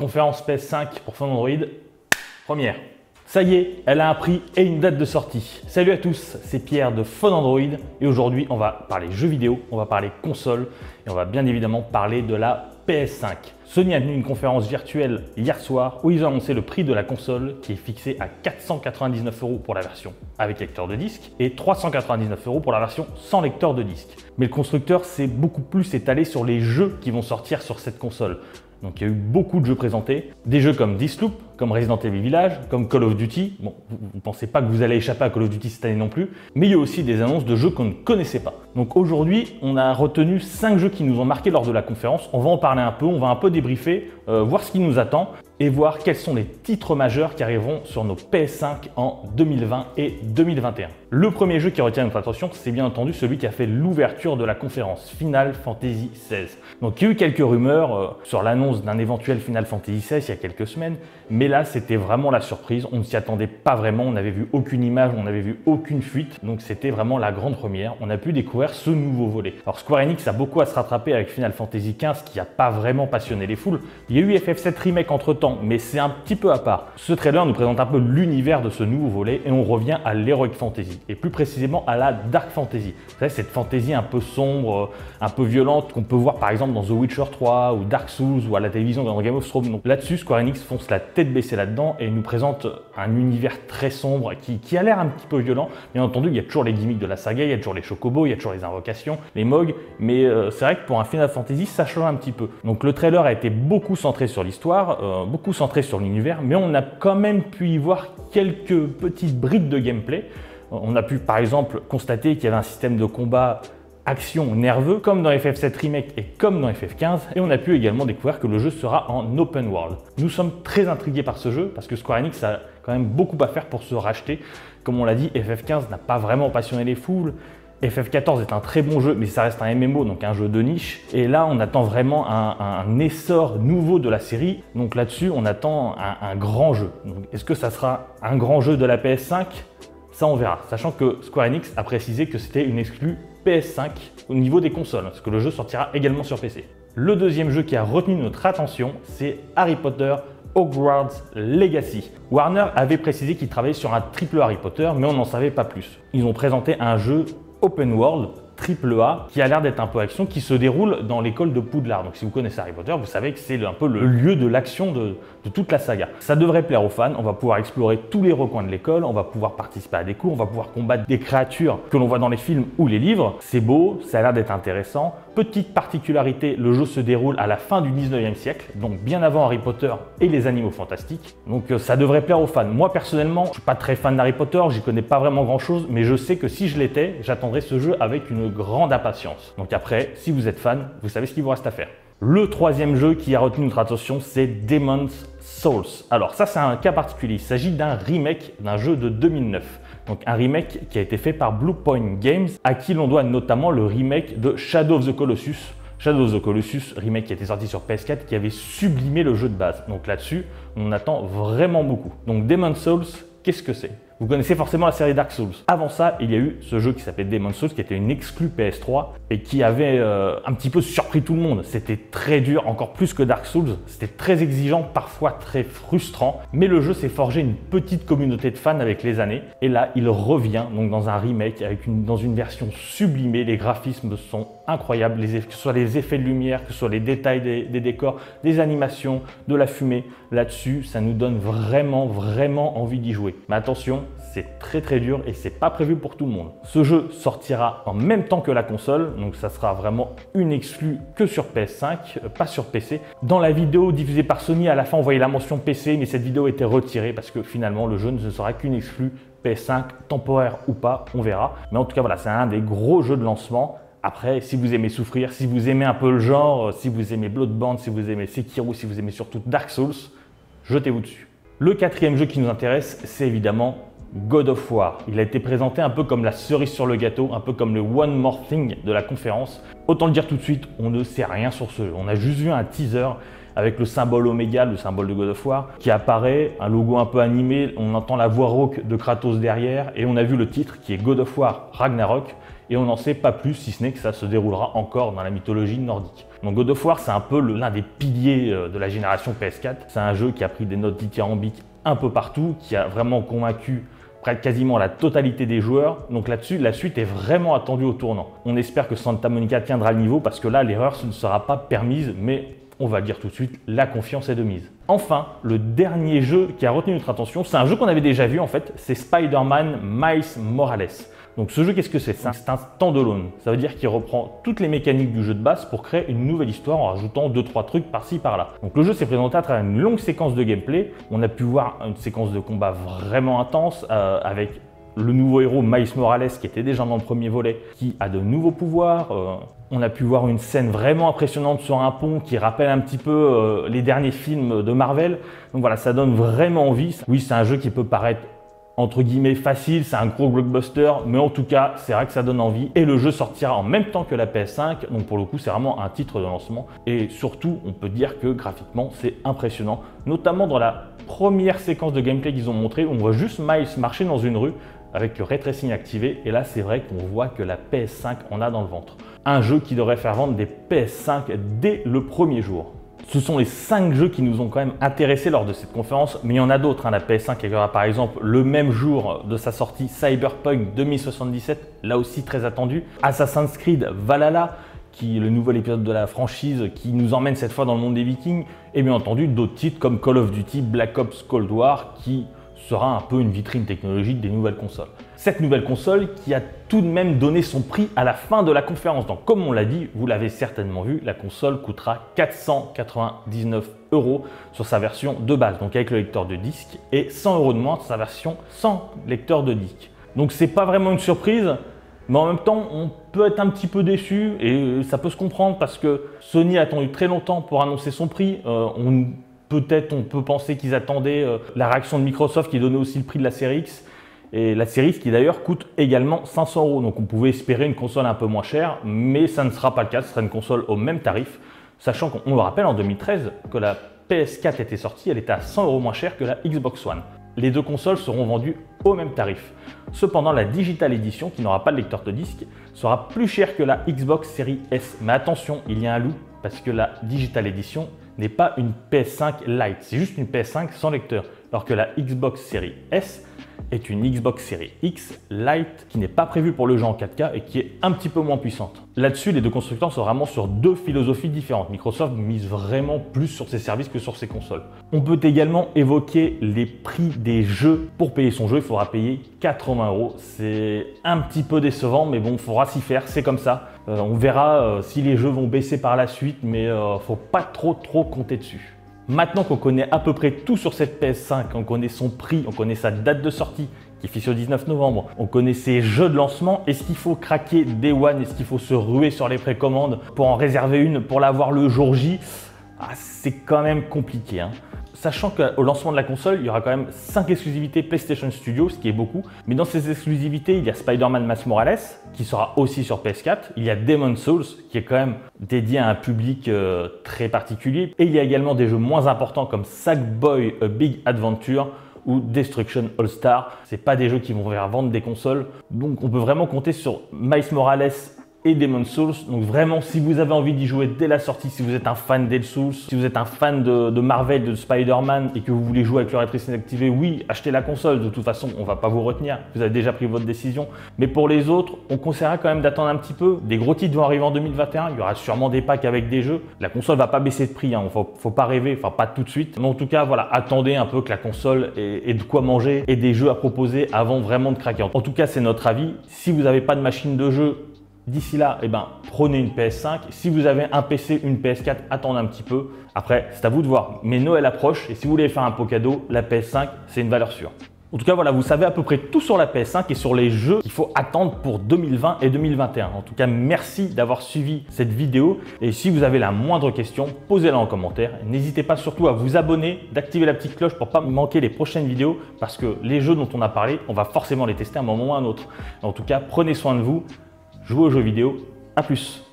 conférence PS5 pour Phone Android, première. Ça y est, elle a un prix et une date de sortie. Salut à tous, c'est Pierre de Phone Android et aujourd'hui on va parler jeux vidéo, on va parler console et on va bien évidemment parler de la PS5. Sony a tenu une conférence virtuelle hier soir où ils ont annoncé le prix de la console qui est fixé à 499 € pour la version avec lecteur de disque et 399 € pour la version sans lecteur de disque. Mais le constructeur s'est beaucoup plus étalé sur les jeux qui vont sortir sur cette console. Donc il y a eu beaucoup de jeux présentés, des jeux comme Deathloop, comme Resident Evil Village, comme Call of Duty. Bon, vous ne pensez pas que vous allez échapper à Call of Duty cette année non plus, mais il y a aussi des annonces de jeux qu'on ne connaissait pas. Donc aujourd'hui, on a retenu 5 jeux qui nous ont marqué lors de la conférence. On va en parler un peu, on va un peu débriefer, voir ce qui nous attend et voir quels sont les titres majeurs qui arriveront sur nos PS5 en 2020 et 2021. Le premier jeu qui retient notre attention, c'est bien entendu celui qui a fait l'ouverture de la conférence, Final Fantasy XVI. Donc il y a eu quelques rumeurs sur l'annonce d'un éventuel Final Fantasy XVI il y a quelques semaines, mais là c'était vraiment la surprise, on ne s'y attendait pas vraiment, on n'avait vu aucune image, on n'avait vu aucune fuite, donc c'était vraiment la grande première, on a pu découvrir ce nouveau volet. Alors Square Enix a beaucoup à se rattraper avec Final Fantasy XV qui n'a pas vraiment passionné les foules. Il y a eu FF7 Remake entre temps, mais c'est un petit peu à part. Ce trailer nous présente un peu l'univers de ce nouveau volet et on revient à l'Heroic Fantasy et plus précisément à la Dark Fantasy. Vous savez, cette fantasy un peu sombre, un peu violente qu'on peut voir par exemple dans The Witcher 3 ou Dark Souls ou à la télévision dans Game of Thrones. Donc là-dessus, Square Enix fonce la tête baissée là-dedans et nous présente un univers très sombre qui a l'air un petit peu violent. Bien entendu, il y a toujours les gimmicks de la saga, il y a toujours les chocobos, il y a toujours les invocations, les mogs, mais c'est vrai que pour un Final Fantasy, ça change un petit peu. Donc le trailer a été beaucoup centré sur l'histoire, beaucoup centré sur l'univers, mais on a quand même pu y voir quelques petites brides de gameplay. On a pu par exemple constater qu'il y avait un système de combat action nerveux comme dans FF7 Remake et comme dans FF15 et on a pu également découvrir que le jeu sera en open world. Nous sommes très intrigués par ce jeu parce que Square Enix a quand même beaucoup à faire pour se racheter. Comme on l'a dit, FF15 n'a pas vraiment passionné les foules. FF14 est un très bon jeu, mais ça reste un MMO, donc un jeu de niche. Et là, on attend vraiment un essor nouveau de la série. Donc là-dessus, on attend un grand jeu. Est-ce que ça sera un grand jeu de la PS5 ? Ça, on verra. Sachant que Square Enix a précisé que c'était une exclue PS5 au niveau des consoles, parce que le jeu sortira également sur PC. Le deuxième jeu qui a retenu notre attention, c'est Harry Potter Hogwarts Legacy. Warner avait précisé qu'il travaillait sur un triple Harry Potter, mais on n'en savait pas plus. Ils ont présenté un jeu open world triple A qui a l'air d'être un peu action, qui se déroule dans l'école de Poudlard. Donc si vous connaissez Harry Potter, vous savez que c'est un peu le lieu de l'action de toute la saga. Ça devrait plaire aux fans, on va pouvoir explorer tous les recoins de l'école, on va pouvoir participer à des cours, on va pouvoir combattre des créatures que l'on voit dans les films ou les livres. C'est beau, ça a l'air d'être intéressant. Petite particularité, le jeu se déroule à la fin du 19e siècle, donc bien avant Harry Potter et les animaux fantastiques. Donc ça devrait plaire aux fans. Moi personnellement, je ne suis pas très fan d'Harry Potter, j'y connais pas vraiment grand chose, mais je sais que si je l'étais, j'attendrais ce jeu avec une grande impatience. Donc après, si vous êtes fan, vous savez ce qu'il vous reste à faire. Le troisième jeu qui a retenu notre attention, c'est Demon's Souls. Alors ça, c'est un cas particulier. Il s'agit d'un remake d'un jeu de 2009. Donc un remake qui a été fait par Bluepoint Games, à qui l'on doit notamment le remake de Shadow of the Colossus. Shadow of the Colossus, remake qui était sorti sur PS4, qui avait sublimé le jeu de base. Donc là-dessus, on attend vraiment beaucoup. Donc Demon's Souls, qu'est-ce que c'est ? Vous connaissez forcément la série Dark Souls. Avant ça, il y a eu ce jeu qui s'appelait Demon's Souls, qui était une exclue PS3 et qui avait un petit peu surpris tout le monde. C'était très dur, encore plus que Dark Souls. C'était très exigeant, parfois très frustrant. Mais le jeu s'est forgé une petite communauté de fans avec les années. Et là, il revient donc dans un remake, dans une version sublimée. Les graphismes sont incroyables, que ce soit les effets de lumière, que ce soit les détails des décors, des animations, de la fumée. Là-dessus, ça nous donne vraiment envie d'y jouer. Mais attention, c'est très dur et c'est pas prévu pour tout le monde. Ce jeu sortira en même temps que la console, donc ça sera vraiment une exclue que sur PS5, pas sur PC. Dans la vidéo diffusée par Sony, à la fin on voyait la mention PC, mais cette vidéo était retirée parce que finalement le jeu ne sera qu'une exclue PS5, temporaire ou pas, on verra. Mais en tout cas voilà, c'est un des gros jeux de lancement. Après, si vous aimez souffrir, si vous aimez un peu le genre, si vous aimez Bloodborne, si vous aimez Sekiro, si vous aimez surtout Dark Souls, jetez-vous dessus. Le quatrième jeu qui nous intéresse, c'est évidemment God of War. Il a été présenté un peu comme la cerise sur le gâteau, un peu comme le One More Thing de la conférence. Autant le dire tout de suite, on ne sait rien sur ce jeu. On a juste vu un teaser avec le symbole Oméga, le symbole de God of War, qui apparaît, un logo un peu animé, on entend la voix rauque de Kratos derrière, et on a vu le titre qui est God of War Ragnarok, et on n'en sait pas plus, si ce n'est que ça se déroulera encore dans la mythologie nordique. Donc God of War, c'est un peu l'un des piliers de la génération PS4. C'est un jeu qui a pris des notes dithyrambiques un peu partout, qui a vraiment convaincu quasiment la totalité des joueurs. Donc là-dessus, la suite est vraiment attendue au tournant. On espère que Santa Monica tiendra le niveau parce que là, l'erreur ne sera pas permise, mais on va le dire tout de suite, la confiance est de mise. Enfin, le dernier jeu qui a retenu notre attention, c'est un jeu qu'on avait déjà vu en fait, c'est Spider-Man Miles Morales. Donc ce jeu, qu'est-ce que c'est? C'est un standalone. Ça veut dire qu'il reprend toutes les mécaniques du jeu de base pour créer une nouvelle histoire en rajoutant 2-3 trucs par-ci par-là. Donc le jeu s'est présenté à travers une longue séquence de gameplay. On a pu voir une séquence de combat vraiment intense avec le nouveau héros Miles Morales qui était déjà dans le premier volet, qui a de nouveaux pouvoirs. On a pu voir une scène vraiment impressionnante sur un pont qui rappelle un petit peu les derniers films de Marvel. Donc voilà, ça donne vraiment envie. Oui, c'est un jeu qui peut paraître entre guillemets facile, c'est un gros blockbuster, mais en tout cas, c'est vrai que ça donne envie. Et le jeu sortira en même temps que la PS5, donc pour le coup, c'est vraiment un titre de lancement. Et surtout, on peut dire que graphiquement, c'est impressionnant, notamment dans la première séquence de gameplay qu'ils ont montré, où on voit juste Miles marcher dans une rue avec le ray tracing activé. Et là, c'est vrai qu'on voit que la PS5 en a dans le ventre. Un jeu qui devrait faire vendre des PS5 dès le premier jour. Ce sont les 5 jeux qui nous ont quand même intéressés lors de cette conférence, mais il y en a d'autres. La PS5 accueillera par exemple le même jour de sa sortie Cyberpunk 2077, là aussi très attendu. Assassin's Creed Valhalla, qui est le nouvel épisode de la franchise qui nous emmène cette fois dans le monde des Vikings. Et bien entendu d'autres titres comme Call of Duty Black Ops Cold War, qui sera un peu une vitrine technologique des nouvelles consoles. Cette nouvelle console qui a tout de même donné son prix à la fin de la conférence. Donc comme on l'a dit, vous l'avez certainement vu, la console coûtera 499 € sur sa version de base, donc avec le lecteur de disque, et 100 € de moins sur sa version sans lecteur de disque. Donc c'est pas vraiment une surprise, mais en même temps on peut être un petit peu déçu et ça peut se comprendre parce que Sony a attendu très longtemps pour annoncer son prix. Peut-être on peut penser qu'ils attendaient la réaction de Microsoft qui donnait aussi le prix de la série X. Et la série X qui d'ailleurs coûte également 500 €. Donc on pouvait espérer une console un peu moins chère, mais ça ne sera pas le cas. Ce sera une console au même tarif. Sachant qu'on le rappelle en 2013 que la PS4 était sortie, elle était à 100 € moins chère que la Xbox One. Les deux consoles seront vendues au même tarif. Cependant, la Digital Edition, qui n'aura pas de lecteur de disque, sera plus chère que la Xbox Series S. Mais attention, il y a un loup, parce que la Digital Edition n'est pas une PS5 Lite, c'est juste une PS5 sans lecteur. Alors que la Xbox Series S est une Xbox Series X Lite qui n'est pas prévue pour le jeu en 4K et qui est un petit peu moins puissante. Là-dessus, les deux constructeurs sont vraiment sur deux philosophies différentes. Microsoft mise vraiment plus sur ses services que sur ses consoles. On peut également évoquer les prix des jeux. Pour payer son jeu, il faudra payer 80 €. C'est un petit peu décevant, mais bon, il faudra s'y faire, c'est comme ça. On verra si les jeux vont baisser par la suite, mais faut pas trop compter dessus. Maintenant qu'on connaît à peu près tout sur cette PS5, on connaît son prix, on connaît sa date de sortie qui est fixée au 19 novembre, on connaît ses jeux de lancement, est-ce qu'il faut craquer Day One, est-ce qu'il faut se ruer sur les précommandes pour en réserver une, pour l'avoir le jour J? C'est quand même compliqué. Sachant qu'au lancement de la console, il y aura quand même 5 exclusivités PlayStation Studios, ce qui est beaucoup. Mais dans ces exclusivités, il y a Spider-Man Miles Morales, qui sera aussi sur PS4. Il y a Demon's Souls, qui est quand même dédié à un public très particulier. Et il y a également des jeux moins importants comme Sackboy A Big Adventure ou Destruction All Star. Ce pas des jeux qui vont faire vendre des consoles. Donc on peut vraiment compter sur Miles Morales et Demon's Souls. Donc vraiment, si vous avez envie d'y jouer dès la sortie, si vous êtes un fan d'El Souls, si vous êtes un fan de Marvel, de Spider-Man et que vous voulez jouer avec le ray tracing activé, oui, achetez la console. De toute façon, on va pas vous retenir. Vous avez déjà pris votre décision. Mais pour les autres, on conseillera quand même d'attendre un petit peu. Des gros titres vont arriver en 2021. Il y aura sûrement des packs avec des jeux. La console va pas baisser de prix. Faut pas rêver. Enfin, pas tout de suite. Mais en tout cas, voilà, attendez un peu que la console ait de quoi manger et des jeux à proposer avant vraiment de craquer. En tout cas, c'est notre avis. Si vous n'avez pas de machine de jeu, d'ici là, prenez une PS5. Si vous avez un PC, une PS4, attendez un petit peu. Après, c'est à vous de voir. Mais Noël approche et si vous voulez faire un pot cadeau, la PS5, c'est une valeur sûre. En tout cas, voilà, vous savez à peu près tout sur la PS5 et sur les jeux qu'il faut attendre pour 2020 et 2021. En tout cas, merci d'avoir suivi cette vidéo. Et si vous avez la moindre question, posez-la en commentaire. N'hésitez pas surtout à vous abonner, d'activer la petite cloche pour ne pas manquer les prochaines vidéos parce que les jeux dont on a parlé, on va forcément les tester à un moment ou à un autre. En tout cas, prenez soin de vous. Jouez aux jeux vidéo, à plus.